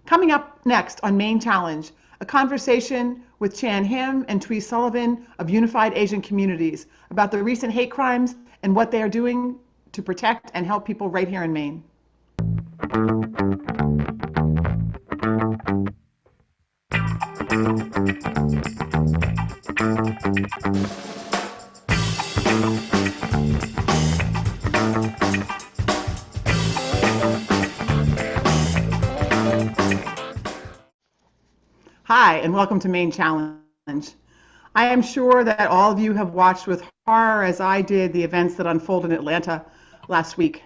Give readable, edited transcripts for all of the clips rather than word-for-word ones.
Coming up next on Maine Challenge, a conversation with Himm and Thuy Sullivan of Unified Asian Communities about the recent hate crimes and what they are doing to protect and help people right here in Maine. Hi, and welcome to Maine Challenge. I am sure that all of you have watched with horror, as I did, the events that unfolded in Atlanta last week.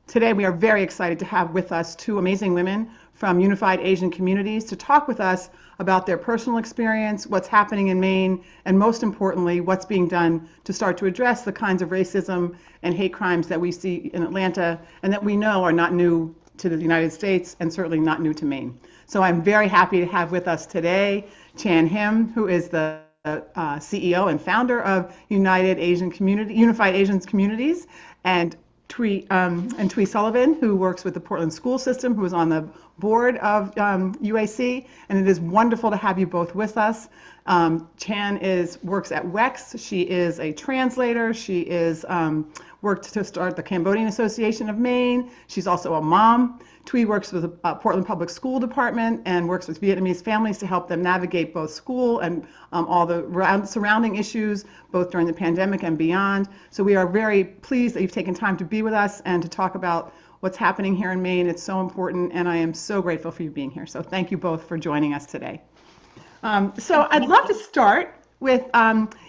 Today, we are very excited to have with us two amazing women from Unified Asian Communities to talk with us about their personal experience, what's happening in Maine, and most importantly, what's being done to start to address the kinds of racism and hate crimes that we see in Atlanta and that we know are not new to the United States and certainly not new to Maine. So I'm very happy to have with us today Himm, who is the CEO and founder of Unified Asian Communities, and Thuy Sullivan, who works with the Portland school system, who is on the board of UAC, and it is wonderful to have you both with us. Works at WEX. She is a translator. She is worked to start the Cambodian Association of Maine. She's also a mom. Thuy works with the Portland Public School Department and works with Vietnamese families to help them navigate both school and all the surrounding issues, both during the pandemic and beyond. So we are very pleased that you've taken time to be with us and to talk about what's happening here in Maine. It's so important, and I am so grateful for you being here. So thank you both for joining us today. So I'd love to start with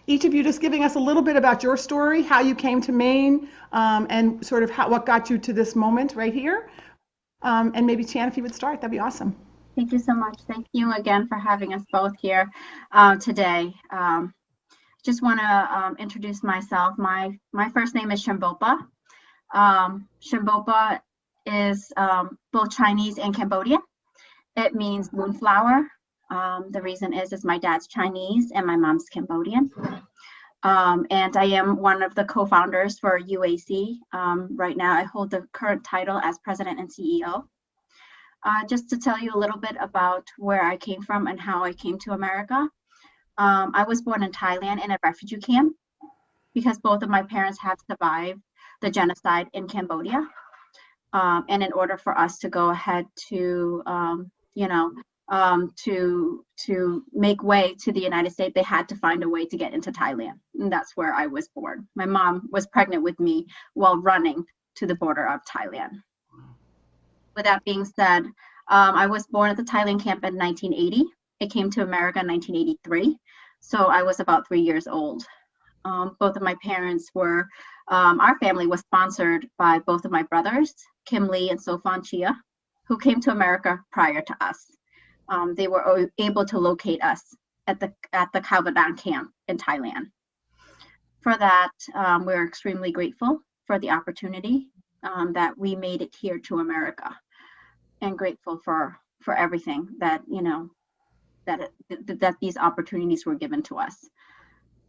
each of you just giving us a little bit about your story, how you came to Maine, and sort of what got you to this moment right here. And maybe Chan, if you would start, that'd be awesome. Thank you so much. Thank you again for having us both here today. Just want to introduce myself. My first name is Chanbopha. Chanbopha is both Chinese and Cambodian. It means moonflower. The reason is my dad's Chinese and my mom's Cambodian. And I am one of the co-founders for UAC. Right now, I hold the current title as president and CEO. Just to tell you a little bit about where I came from and how I came to America. I was born in Thailand in a refugee camp because both of my parents had survived the genocide in Cambodia. And in order for us to go ahead to, to make way to the United States, they had to find a way to get into Thailand. And that's where I was born. My mom was pregnant with me while running to the border of Thailand. With that being said, I was born at the Thailand camp in 1980. I came to America in 1983. So I was about 3 years old. Both of my parents were, our family was sponsored by both of my brothers, Kim Lee and Sophan Chia, who came to America prior to us. They were able to locate us at the Calvadan camp in Thailand. For that, we're extremely grateful for the opportunity that we made it here to America, and grateful for everything that that these opportunities were given to us.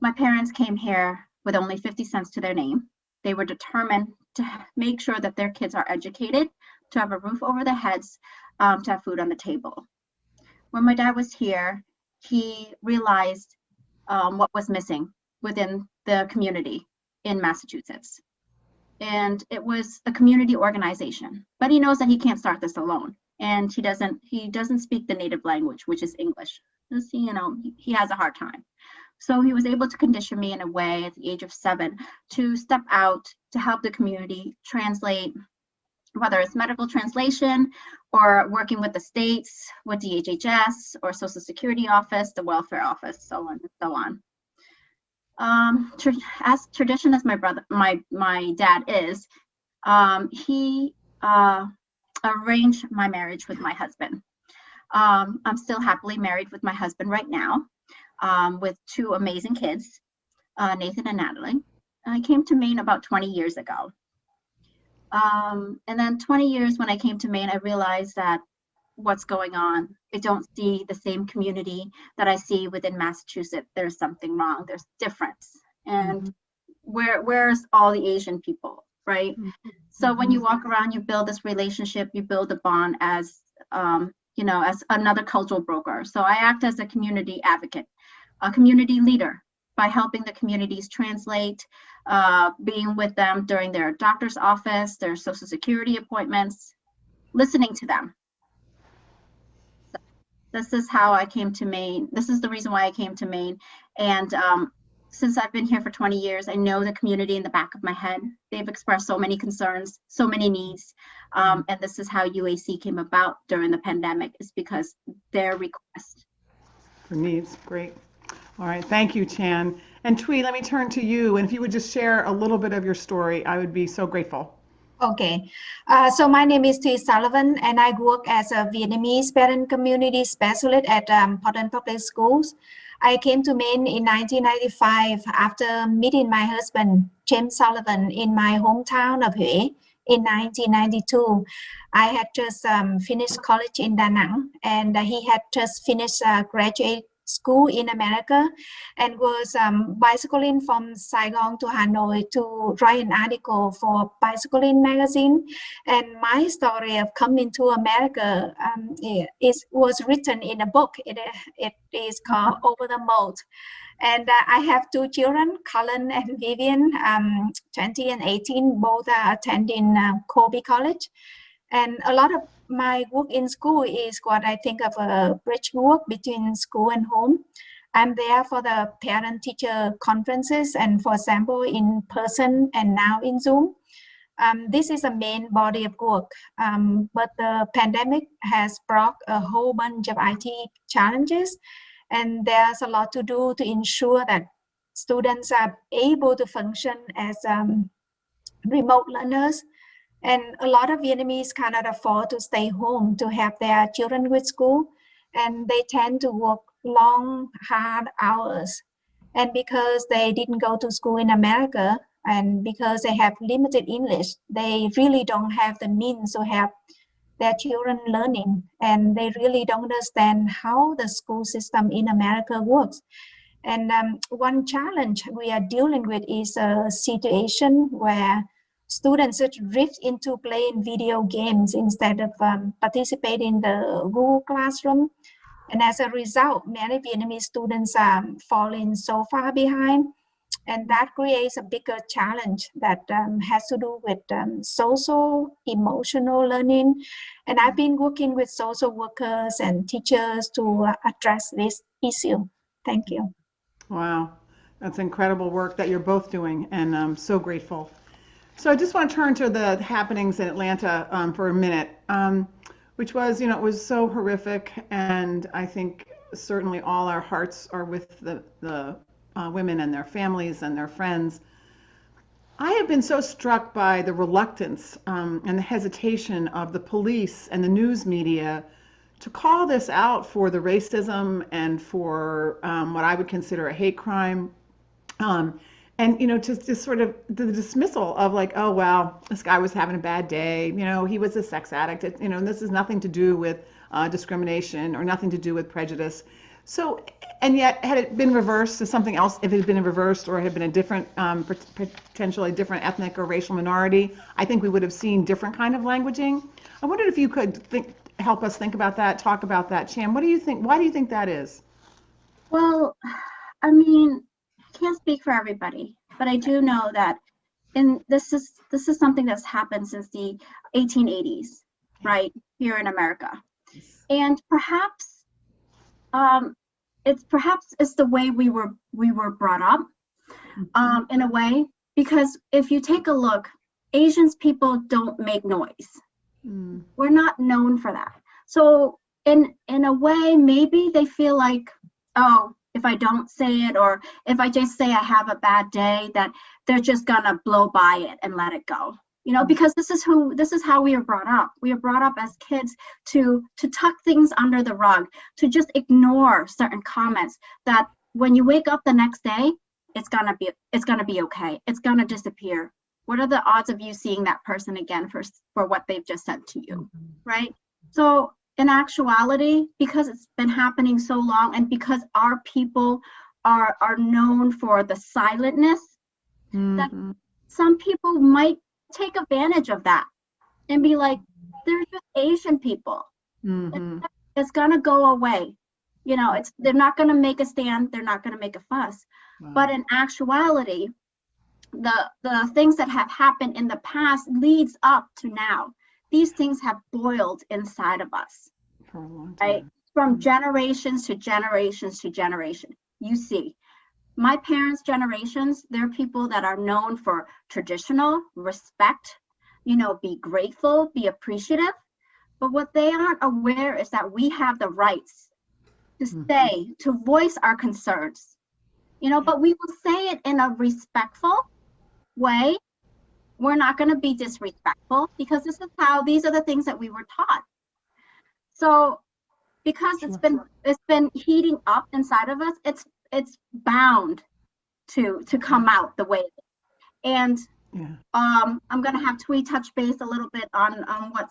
My parents came here with only 50 cents to their name. They were determined to make sure that their kids are educated, to have a roof over their heads, to have food on the table. When my dad was here, he realized what was missing within the community in Massachusetts. And it was a community organization, but he knows that he can't start this alone. And he doesn't speak the native language, which is English. He has a hard time. So he was able to condition me in a way at the age of 7 to step out to help the community translate, whether it's medical translation or working with the states, with DHHS or Social Security Office, the Welfare Office, so on and so on. As tradition as my dad is, he arranged my marriage with my husband. I'm still happily married with my husband right now, with 2 amazing kids, Nathan and Natalie. I came to Maine about 20 years ago. And then 20 years when I came to Maine, I realized that what's going on. I don't see the same community that I see within Massachusetts. There's something wrong. There's difference. And where's all the Asian people, right? So when you walk around, you build this relationship, you build a bond as as another cultural broker. So I act as a community advocate, a community leader, by helping the communities translate, being with them during their doctor's office, their Social Security appointments, listening to them. This is how I came to Maine. This is the reason why I came to Maine. And since I've been here for 20 years, I know the community in the back of my head. They've expressed so many concerns, so many needs. And this is how UAC came about during the pandemic, is because their request. For needs, great. All right, thank you, Chan. And Thuy, let me turn to you. And if you would just share a little bit of your story, I would be so grateful. Okay, so my name is Thuy Sullivan, and I work as a Vietnamese parent community specialist at Portland Public Schools. I came to Maine in 1995 after meeting my husband, James Sullivan, in my hometown of Thuy in 1992. I had just finished college in Da Nang, and he had just finished graduate school in America, and was bicycling from Saigon to Hanoi to write an article for Bicycling magazine. And my story of coming to America was written in a book. It is called Over the Moat. And I have two children, Cullen and Vivian, 20 and 18, both are attending Colby College. And a lot of my work in school is what I think of a bridge work between school and home. I'm there for the parent-teacher conferences, and for example, in person and now in Zoom. This is a main body of work, but the pandemic has brought a whole bunch of IT challenges, and there's a lot to do to ensure that students are able to function as remote learners. And a lot of Vietnamese cannot afford to stay home to have their children with school, and they tend to work long, hard hours. And because they didn't go to school in America, and because they have limited English, they really don't have the means to have their children learning, and they really don't understand how the school system in America works. And one challenge we are dealing with is a situation where students drift into playing video games instead of participating in the Google Classroom. And as a result, many Vietnamese students are falling so far behind. And that creates a bigger challenge that has to do with social, emotional learning. And I've been working with social workers and teachers to address this issue. Thank you. Wow, that's incredible work that you're both doing, and I'm so grateful. So I just want to turn to the happenings in Atlanta for a minute, which was, it was so horrific, and I think certainly all our hearts are with the women and their families and their friends. I have been so struck by the reluctance and the hesitation of the police and the news media to call this out for the racism and for what I would consider a hate crime. And, just sort of the dismissal of like, oh, wow, this guy was having a bad day. He was a sex addict. And this has nothing to do with discrimination or nothing to do with prejudice. So, and yet, had it been reversed to something else, if it had been reversed or it had been a different, potentially different ethnic or racial minority, I think we would have seen different kind of languaging. I wondered if you could help us think about that, talk about that. Chan, what do you think? Why do you think that is? Well, I mean, I can't speak for everybody, but I do know that this is something that's happened since the 1880s, right, here in America. And perhaps it's the way we were brought up, in a way, because if you take a look, Asians people don't make noise. We're not known for that. So in a way, maybe they feel like, oh, if I don't say it, or if I just say I have a bad day, that they're just gonna blow by it and let it go. Because this is how we are brought up. We are brought up as kids to tuck things under the rug, to just ignore certain comments that when you wake up the next day, it's gonna be okay. It's gonna disappear. What are the odds of you seeing that person again for what they've just said to you, right? So in actuality, because it's been happening so long, and because our people are known for the silentness, that some people might take advantage of that and be like, they're just Asian people. Mm-hmm. It's gonna go away. You know, they're not gonna make a stand, they're not gonna make a fuss. Wow. But in actuality, the things that have happened in the past leads up to now. These things have boiled inside of us, For a long right? time. From generations to generations to generation. You see, my parents' generations, they're people that are known for traditional respect, you know, be grateful, be appreciative. But what they aren't aware is that we have the rights to say, to voice our concerns, you know, but we will say it in a respectful way. We're not going to be disrespectful because these are the things that we were taught. So because it's been heating up inside of us, it's bound to come out the way it is. And I'm going to have Thuy touch base a little bit on what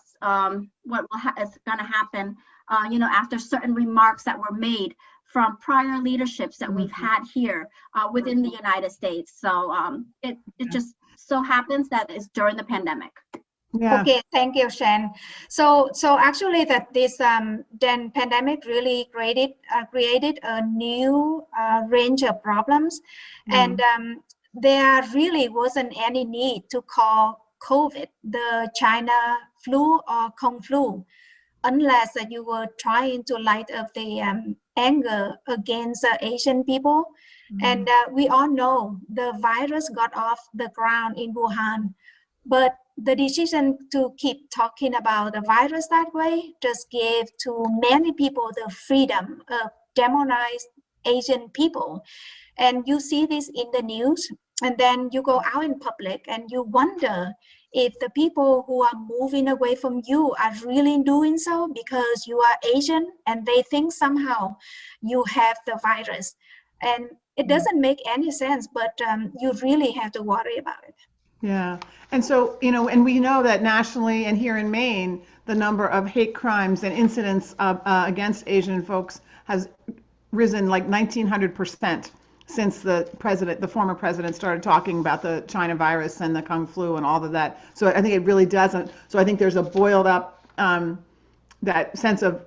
is going to happen, you know, after certain remarks that were made from prior leaderships that we've had here within the United States. So it just so happens that it's during the pandemic. Yeah. Okay, thank you, Shan. So actually that this then pandemic really created a new range of problems, and there really wasn't any need to call COVID the China flu or Kung flu, unless that you were trying to light up the anger against Asian people. And we all know the virus got off the ground in Wuhan, but the decision to keep talking about the virus that way just gave to many people the freedom of demonize Asian people. And you see this in the news, and then you go out in public and you wonder if the people who are moving away from you are really doing so because you are Asian and they think somehow you have the virus. And it doesn't make any sense, but you really have to worry about it. Yeah. And so, you know, and we know that nationally and here in Maine, the number of hate crimes and incidents against Asian folks has risen like 1900% since the former president started talking about the China virus and the Kung flu and all of that. So I think it really doesn't. So I think there's a boiled up, that sense of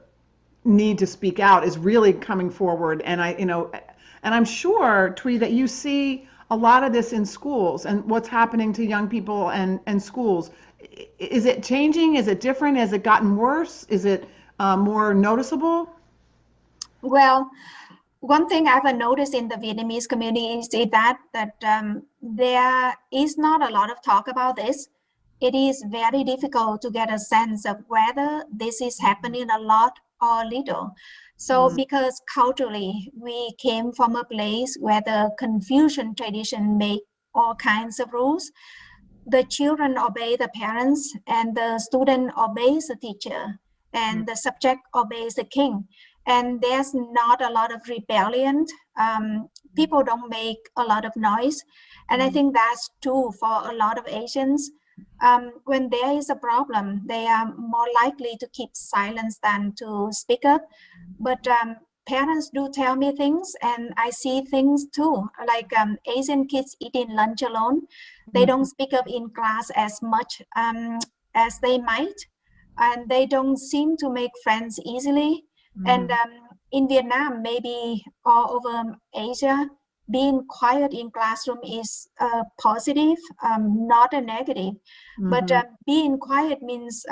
need to speak out is really coming forward. And I'm sure, Thuy, that you see a lot of this in schools and what's happening to young people and schools. Is it changing? Is it different? Has it gotten worse? Is it more noticeable? Well, one thing I've noticed in the Vietnamese community is that there is not a lot of talk about this. It is very difficult to get a sense of whether this is happening a lot or little. So because culturally we came from a place where the Confucian tradition make all kinds of rules, the children obey the parents and the student obeys the teacher and the subject obeys the king. And there's not a lot of rebellion. People don't make a lot of noise. And I think that's true for a lot of Asians. When there is a problem, they are more likely to keep silence than to speak up. But parents do tell me things, and I see things too, like Asian kids eating lunch alone. They don't speak up in class as much as they might, and they don't seem to make friends easily. And in Vietnam, maybe all over Asia, being quiet in classroom is positive, not a negative. But being quiet means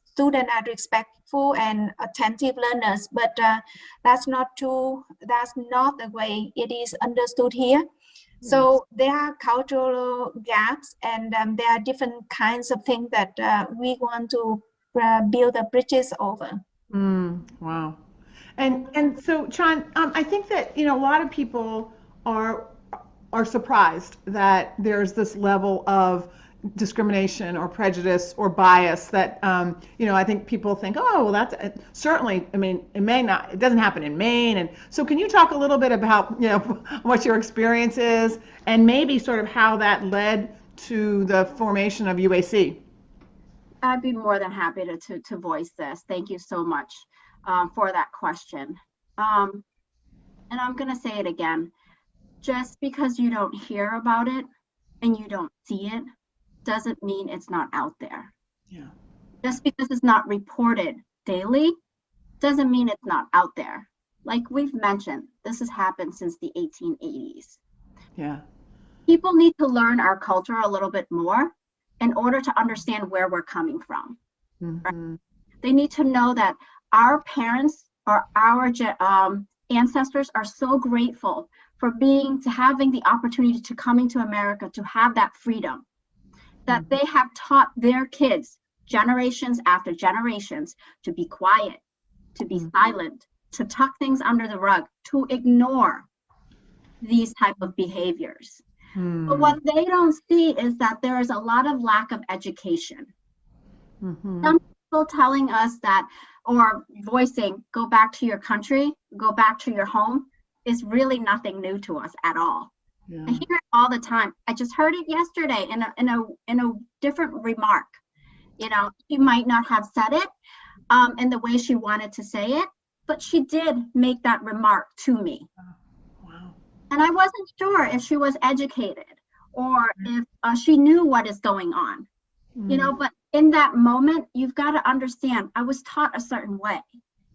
students are respectful and attentive learners. But that's not true. That's not the way it is understood here. So there are cultural gaps, and there are different kinds of things that we want to build the bridges over. Wow. And so, Chan, I think that, you know, a lot of people are surprised that there's this level of discrimination or prejudice or bias that, you know, I think people think, oh, well, that's certainly, I mean, it doesn't happen in Maine. And so can you talk a little bit about, you know, what your experience is and maybe sort of how that led to the formation of UAC? I'd be more than happy to voice this. Thank you so much for that question. And I'm going to say it again. Just because you don't hear about it and you don't see it doesn't mean it's not out there. Yeah. Just because it's not reported daily doesn't mean it's not out there. Like we've mentioned, this has happened since the 1880s. Yeah. People need to learn our culture a little bit more in order to understand where we're coming from. Right? They need to know that our parents or our ancestors are so grateful for having the opportunity to coming to America, to have that freedom, that they have taught their kids generations after generations to be quiet, to be silent, to tuck things under the rug, to ignore these type of behaviors. But what they don't see is that there is a lot of lack of education. Some people telling us that, or voicing, go back to your country, go back to your home, is really nothing new to us at all. I hear it all the time. I just heard it yesterday in a different remark. You know, she might not have said it in the way she wanted to say it, but she did make that remark to me. Wow. And I wasn't sure if she was educated or if she knew what is going on. You know, but in that moment, you've got to understand, I was taught a certain way.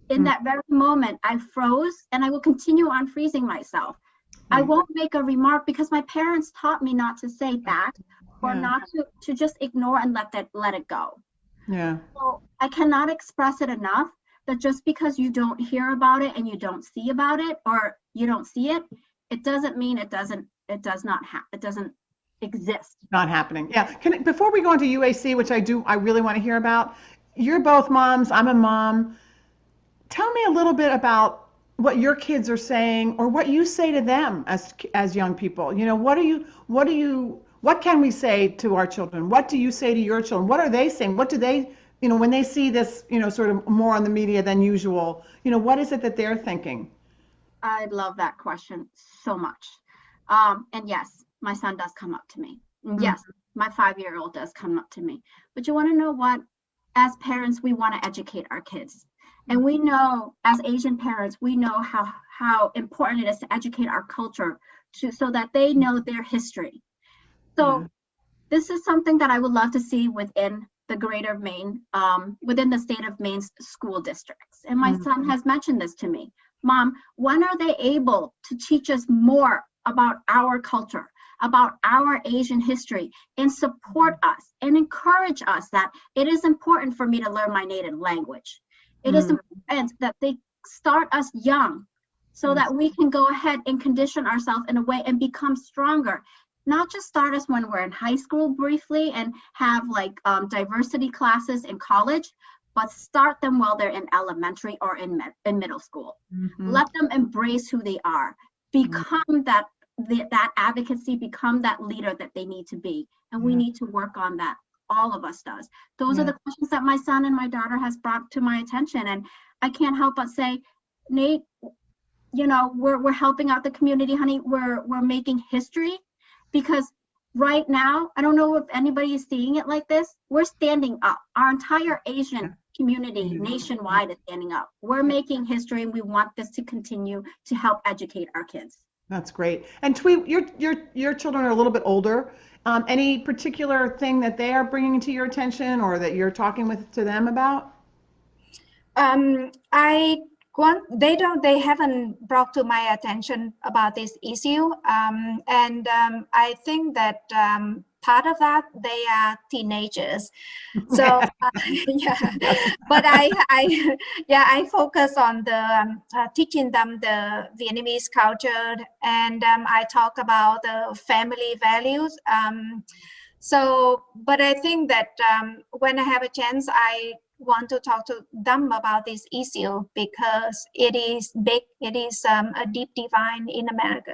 In that very moment, I froze, and I will continue on freezing myself. I won't make a remark because my parents taught me not to say that, or not to just ignore and let it go. Yeah. So I cannot express it enough that just because you don't hear about it and you don't see about it, or you don't see it, it doesn't mean it doesn't exist. Not happening. Yeah. Before we go into UAC, which I really want to hear about, you're both moms, I'm a mom. Tell me a little bit about what your kids are saying, or what you say to them as young people. You know, what can we say to our children? What do you say to your children? What are they saying? What do they, you know, when they see this, you know, sort of more on the media than usual, you know, what is it that they're thinking? I love that question so much. And yes, my son does come up to me. And yes, my 5-year-old does come up to me. But you want to know what? As parents, we want to educate our kids. And we know, as Asian parents, we know how important it is to educate our culture so that they know their history. So this is something that I would love to see within the greater Maine, within the state of Maine's school districts. And my son has mentioned this to me. Mom, when are they able to teach us more about our culture, about our Asian history, and support us and encourage us that it is important for me to learn my native language? It is important that they start us young so that we can go ahead and condition ourselves in a way and become stronger. Not just start us when we're in high school briefly and have like diversity classes in college, but start them while they're in elementary or in middle school. Let them embrace who they are, become that advocacy, become that leader that they need to be. And we need to work on that. All of us does. Those are the questions that my son and my daughter has brought to my attention. And I can't help but say, Nate, you know, we're helping out the community, honey. We're making history, because right now, I don't know if anybody is seeing it like this. We're standing up. Our entire Asian community nationwide is standing up. We're making history, and we want this to continue to help educate our kids. That's great. And Thuy, your children are a little bit older. Any particular thing that they are bringing to your attention, or that you're talking to them about? They haven't brought to my attention about this issue. I think that part of that, they are teenagers. So but I focus on the teaching them the Vietnamese culture, and I talk about the family values. But I think that when I have a chance, I want to talk to them about this issue, because it is big. It is a deep divide in America.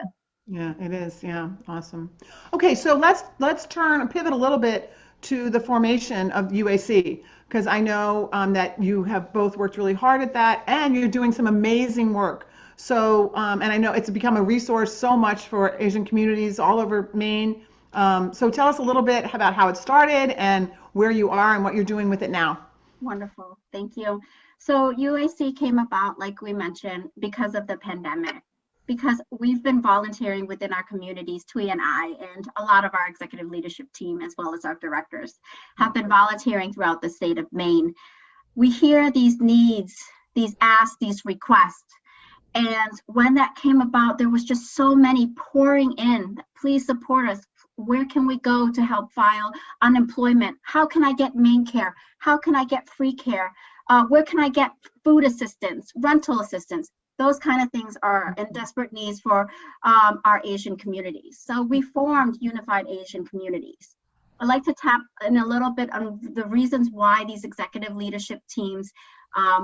Yeah, it is. Yeah, awesome. Okay, so let's pivot a little bit to the formation of UAC, because I know that you have both worked really hard at that, and you're doing some amazing work. So, and I know it's become a resource so much for Asian communities all over Maine. So tell us a little bit about how it started and where you are and what you're doing with it now. Wonderful. Thank you. So UAC came about, like we mentioned, because of the pandemic. because we've been volunteering within our communities, Thuy and I, and a lot of our executive leadership team, as well as our directors, have been volunteering throughout the state of Maine. We hear these needs, these asks, these requests. And when that came about, there was just so many pouring in. Please support us. Where can we go to help file unemployment? How can I get Maine care? How can I get free care? Where can I get food assistance, rental assistance? Those kind of things are in desperate needs for our Asian communities. So we formed Unified Asian Communities. I'd like to tap in a little bit on the reasons why these executive leadership teams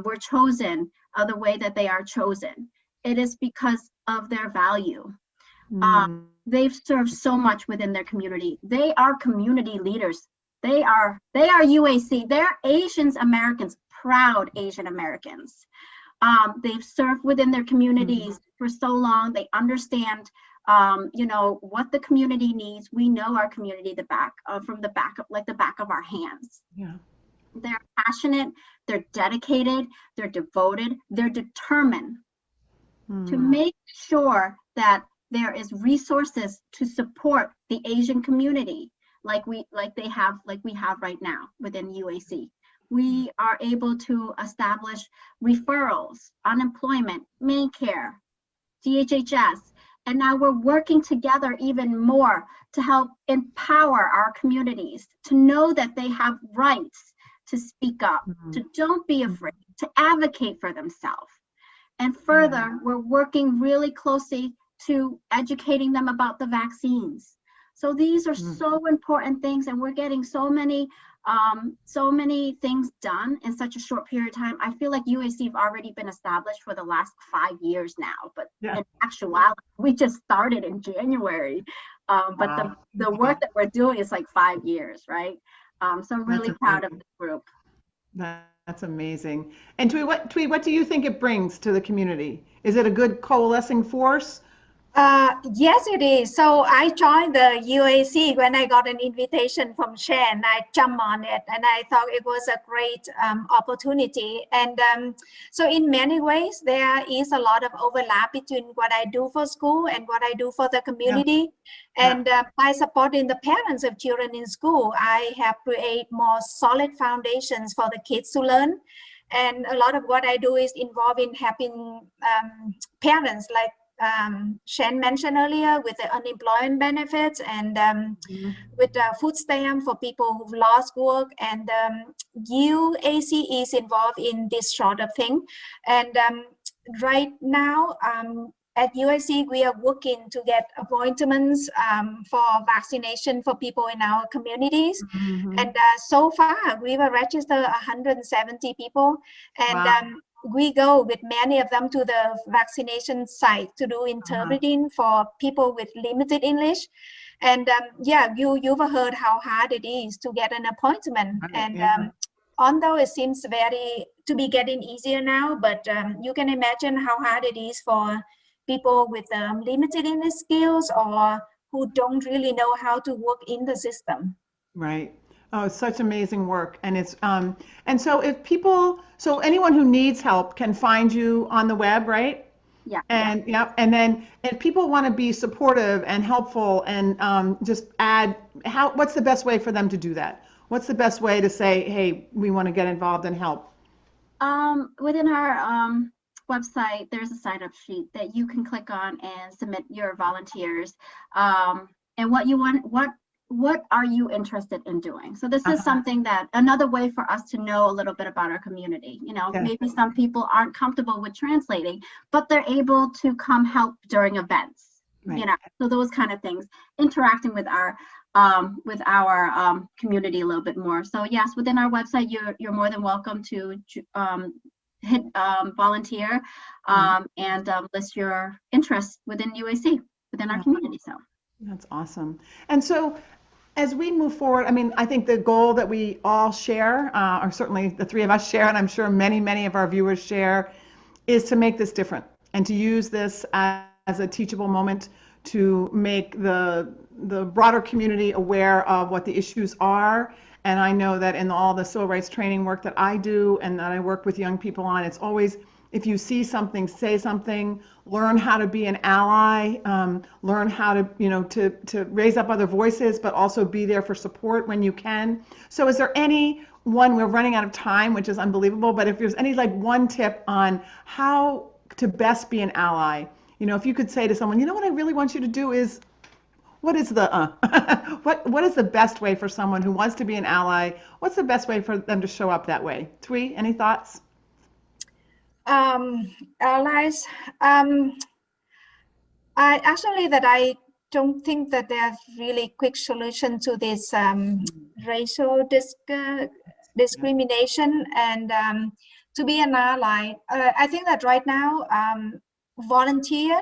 were chosen the way that they are chosen. It is because of their value. They've served so much within their community. They are community leaders. They are UAC. They're Asian Americans, proud Asian Americans. They've served within their communities for so long. They understand, what the community needs. We know our community from the back of our hands. Yeah. They're passionate. They're dedicated. They're devoted. They're determined to make sure that there is resources to support the Asian community, like we have right now within UAC. We are able to establish referrals, unemployment, Maine care, DHHS, and now we're working together even more to help empower our communities to know that they have rights to speak up, to don't be afraid, to advocate for themselves. And further, we're working really closely to educating them about the vaccines. So these are so important things, and we're getting so many things done in such a short period of time. I feel like UAC have already been established for the last 5 years now, but in actuality, we just started in January. But the work that we're doing is like 5 years, right? So I'm really proud of the group. That's amazing. And Thuy, what do you think it brings to the community? Is it a good coalescing force? Yes, it is. So I joined the UAC when I got an invitation from Shan. I jumped on it and I thought it was a great opportunity. And so in many ways, there is a lot of overlap between what I do for school and what I do for the community. And by supporting the parents of children in school, I have created more solid foundations for the kids to learn. And a lot of what I do is involving helping parents, like Shen mentioned earlier, with the unemployment benefits and with the food stamp for people who've lost work. And UAC is involved in this sort of thing. And right now, at UAC, we are working to get appointments for vaccination for people in our communities. And so far, we will register 170 people. And we go with many of them to the vaccination site to do interpreting for people with limited English. And you've heard how hard it is to get an appointment. And although it seems to be getting easier now, but you can imagine how hard it is for people with limited English skills or who don't really know how to work in the system. Right. Oh, it's such amazing work. And it's and so so anyone who needs help can find you on the web, right? Yeah. And and then if people want to be supportive and helpful and just what's the best way for them to do that? What's the best way to say, hey, we want to get involved and help? Within our website, there's a sign-up sheet that you can click on and submit your volunteers and what are you interested in doing? So this is something that another way for us to know a little bit about our community. Maybe some people aren't comfortable with translating, but they're able to come help during events. Right. So those kind of things, interacting with our community a little bit more. So yes, within our website, you're more than welcome to hit volunteer and list your interests within UAC, within our community. So that's awesome. And so as we move forward, I think the goal that we all share, or certainly the three of us share, and I'm sure many of our viewers share, is to make this different and to use this as a teachable moment to make the broader community aware of what the issues are. And I know that in all the civil rights training work that I do and that I work with young people on, it's always If you see something, say something. Learn how to be an ally. Learn how to, to raise up other voices, but also be there for support when you can. So is there any one, we're running out of time, which is unbelievable, but if there's any like one tip on how to best be an ally, if you could say to someone, what I really want you to do is, what is the what is the best way for someone who wants to be an ally? What's the best way for them to show up that way? Thuy, any thoughts? Allies. I don't think that there's really quick solution to this racial discrimination and to be an ally. I think that right now volunteer,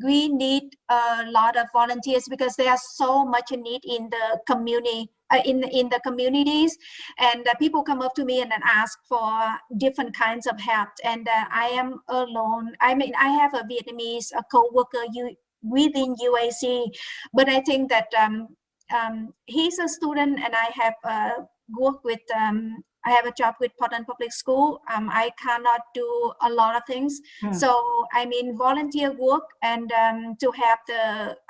we need a lot of volunteers because there's so much need in the community, in the communities, and people come up to me and then ask for different kinds of help, and I am alone. I mean, I have a Vietnamese co-worker within UAC, but I think that he's a student and I have worked with I have a job with Portland Public School. I cannot do a lot of things. So I mean, volunteer work and to have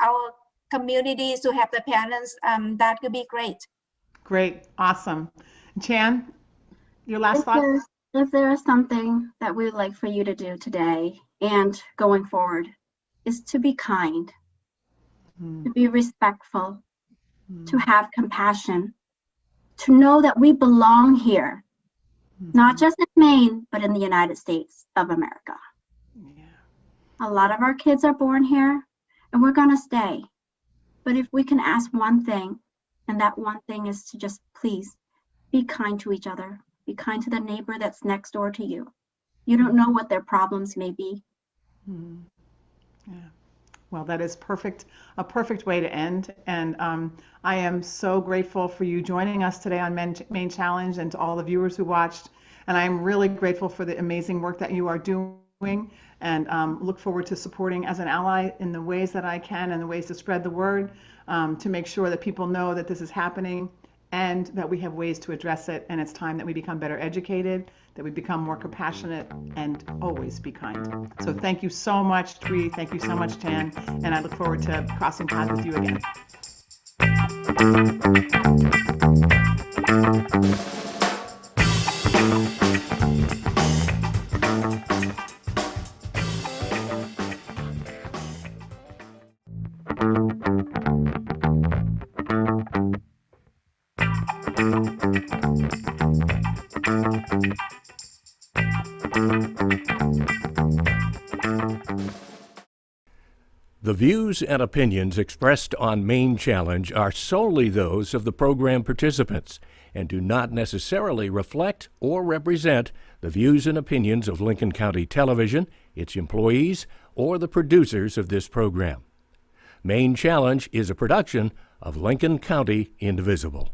our communities, to have the parents, that could be great. Great, awesome. Chan, your last thought? If there is something that we would like for you to do today and going forward, is to be kind, to be respectful, to have compassion, to know that we belong here, not just in Maine, but in the United States of America. A lot of our kids are born here and we're gonna stay. But if we can ask one thing, and that one thing is to just please be kind to each other, be kind to the neighbor that's next door to you. You don't know what their problems may be. Yeah. Well, that is a perfect way to end. And I am so grateful for you joining us today on Maine Challenge, and to all the viewers who watched. And I'm really grateful for the amazing work that you are doing, and look forward to supporting as an ally in the ways that I can, and the ways to spread the word, to make sure that people know that this is happening and that we have ways to address it. And it's time that we become better educated, that we become more compassionate, and always be kind. So thank you so much, Thuy. Thank you so much, Chan. And I look forward to crossing paths with you again. The views and opinions expressed on Maine Challenge are solely those of the program participants and do not necessarily reflect or represent the views and opinions of Lincoln County Television, its employees, or the producers of this program. Maine Challenge is a production of Lincoln County Indivisible.